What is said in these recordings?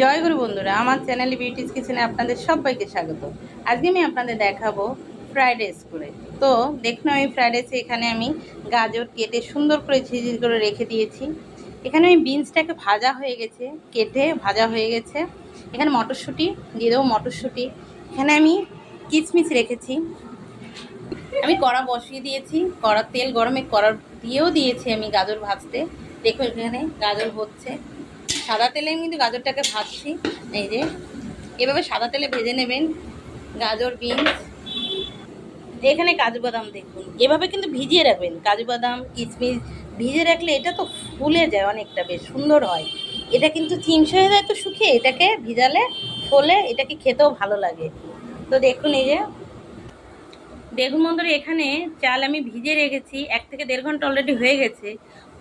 জয় গুরু বন্ধুরা, আমার চ্যানেলে বিউটিস কিচেনে আপনাদের সবাইকে স্বাগত। আজকে আমি আপনাদের দেখাবো ফ্রাইড রাইস করে। তো দেখুন, আমি ফ্রাইড রাইসে এখানে আমি গাজর কেটে সুন্দর করে ঝিঝির করে রেখে দিয়েছি। এখানে আমি বিনসটাকে ভাজা হয়ে গেছে, কেটে ভাজা হয়ে গেছে। এখানে মটরশুঁটি দিয়ে দেবো, মটরশুঁটি। এখানে আমি কিশমিশ রেখেছি। আমি কড়া বসিয়ে দিয়েছি, কড়া তেল গরমে কড়া দিয়েও দিয়েছি আমি গাজর ভাজতে। দেখো এখানে গাজর হচ্ছে, সাদা তেলে আমি কিন্তু গাজরটাকে ভাজছি। এই যে এভাবে সাদা তেলে ভেজে নেবেন গাজর, বিনস। এখানে কাজু বাদাম দেখুন, এভাবে কিন্তু ভিজিয়ে রাখবেন। কাজু বাদাম, কিশমিশ ভিজে রাখলে এটা তো ফুলে যায় অনেকটা, বেশ সুন্দর হয়। এটা কিন্তু চিনসে হয়ে যায় তো শুকিয়ে, এটাকে ভিজালে ফোলে, এটাকে খেতেও ভালো লাগে। তো দেখুন, এই যে দেখুন বন্ধুরা, এখানে চাল আমি ভিজে রেখেছি 1 থেকে 1.5 ঘন্টা অলরেডি হয়ে গেছে।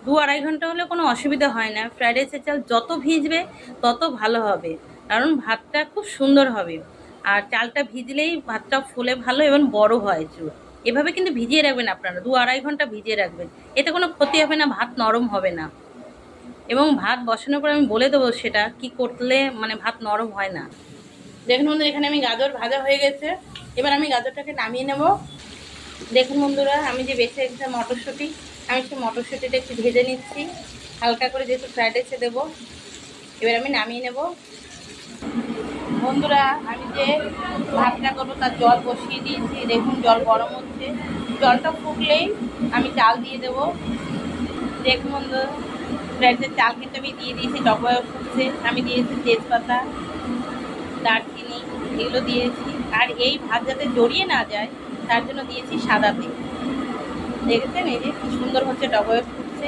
2-2.5 ঘন্টা হলে কোনো অসুবিধা হয় না। ফ্রাইড রাইসের চাল যত ভিজবে তত ভালো হবে, কারণ ভাতটা খুব সুন্দর হবে। আর চালটা ভিজলেই ভাতটা ফুলে ভালো এবং বড় হয় চুল। এভাবে কিন্তু ভিজিয়ে রাখবেন আপনারা, 2-2.5 ঘন্টা ভিজিয়ে রাখবেন। এতে কোনো ক্ষতি হবে না, ভাত নরম হবে না। এবং ভাত বসানোর পর আমি বলে দেবো সেটা কি করলে মানে ভাত নরম হয় না। দেখুন বন্ধুরা, এখানে আমি গাজর ভাজা হয়ে গেছে। এবার আমি গাজরটাকে নামিয়ে নেব। দেখুন বন্ধুরা, আমি যে বেছে রেখেছি মটরশুঁটি, আমি সেই মটরশুঁটিটা একটু ভেজে নিচ্ছি হালকা করে, যেহেতু ফ্রাইড রাইসে দেবো। এবার আমি নামিয়ে নেব। বন্ধুরা, আমি যে ভাতটা করবো তার জল বসিয়ে দিয়েছি। দেখুন জল গরম হচ্ছে, জলটা ফুটলেই আমি চাল দিয়ে দেবো। দেখুন বন্ধুরা, ফ্রাইড রাইসের চাল কিন্তু আমি দিয়ে দিয়েছি, ডবল ফুটছে। আমি দিয়েছি তেজপাতা, দারচিনি, এগুলো দিয়েছি। আর এই ভাত যাতে জড়িয়ে না যায় তার জন্য দিয়েছি সাদা তেল। দেখেছেন এই যে কি সুন্দর হচ্ছে, ডবল ফুটছে।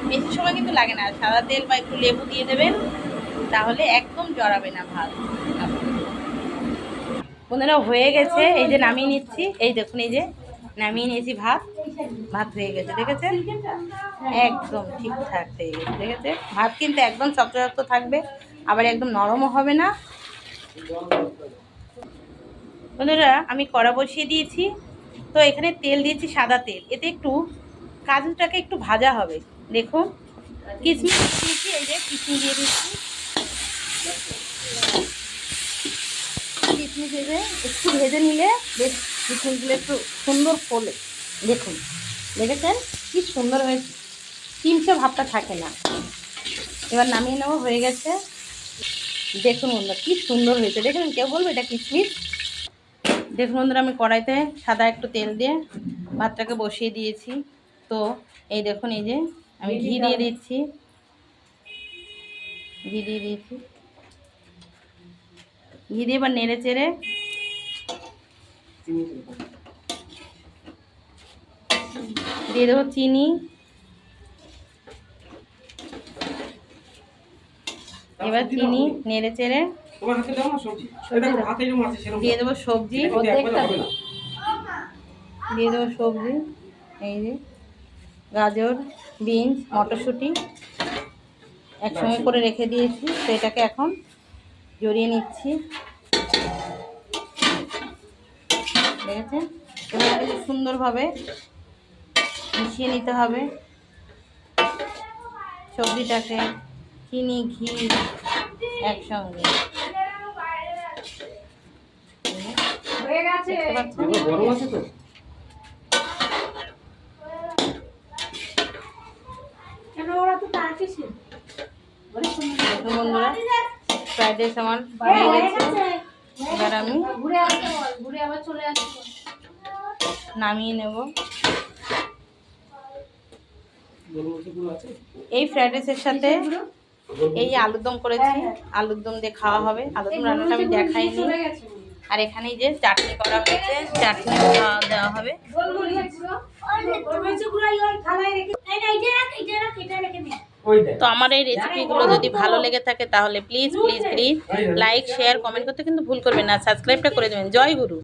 বেশি সময় কিন্তু লাগে না। সাদা তেল বা একটু লেবু দিয়ে দেবেন, তাহলে একদম জড়াবে না ভাত। বন্ধুরা হয়ে গেছে, এই যে নামিয়ে নিচ্ছি। এই দেখুন, এই যে নামিয়ে নিয়েছি ভাত। ভাত হয়ে গেছে, দেখেছেন একদম ঠিকঠাক হয়ে গেছে। দেখেছেন ভাত কিন্তু একদম শক্ত শক্ত থাকবে, আবার একদম নরমও হবে না। বন্ধুরা, আমি কড়া বসিয়ে দিয়েছি। তো এখানে তেল দিয়েছি, সাদা তেল। এতে একটু কাজুটাকে একটু ভাজা হবে। দেখুন কিশমিশ দিয়েছি, এই যে কিশমিশ দিয়ে দিচ্ছি। কিশমিশ ভেজে একটু ভেজে নিলে বেশ কিশমিশগুলো একটু সুন্দর ফোলে। দেখুন, দেখেছেন কি সুন্দর হয়েছে, চিমচে ভাবটা থাকে না। এবার নামিয়ে নেওয়া হয়ে গেছে। দেখুন বন্ধুরা, কি সুন্দর হয়েছে। দেখুন, কেউ বলবে এটা কিশমিশ। দেখুন বন্ধুরা, আমি কড়াইতে সাদা একটু তেল দিয়ে ভাতটাকে বসিয়ে দিয়েছি। তো এই দেখুন, এই যে আমি ঘি দিয়ে দিচ্ছি, ঘি দিয়ে দিয়েছি। ঘি দিয়ে এবার নেড়ে চেড়ে দিয়ে দেবো চিনি। এবার চিনি নেড়ে চেড়ে দিয়ে দেবো সবজি, দিয়ে দেবো সবজি। এই যে গাজর, বিনস, মটরশুঁটি একসঙ্গে করে রেখে দিয়েছি। তো এটাকে এখন জড়িয়ে নিচ্ছি। দেখেছেন, এভাবে সুন্দরভাবে মিশিয়ে নিতে হবে সবজিটাকে, চিনি ঘি একসঙ্গে। বন্ধুরা, ফ্রাইড রাইস আমার হয়ে গেছে। এবার আমি নামিয়ে নেব। এই ফ্রাইড রাইসের সাথে এই আলুর দম করেছি, আলুর দম দিয়ে খাওয়া হবে। আলুর দম রান্নাটা আমি দেখাইনি। আর এখানে যে চাটনি করা হয়েছে, চাটনি দেওয়া হবে। তো আমার এই রেসিপিগুলো যদি ভালো লেগে থাকে তাহলে please please please like, share, comment করতে কিন্তু ভুল করবেন না। সাবস্ক্রাইবটা করে দেবেন। জয় গুরু।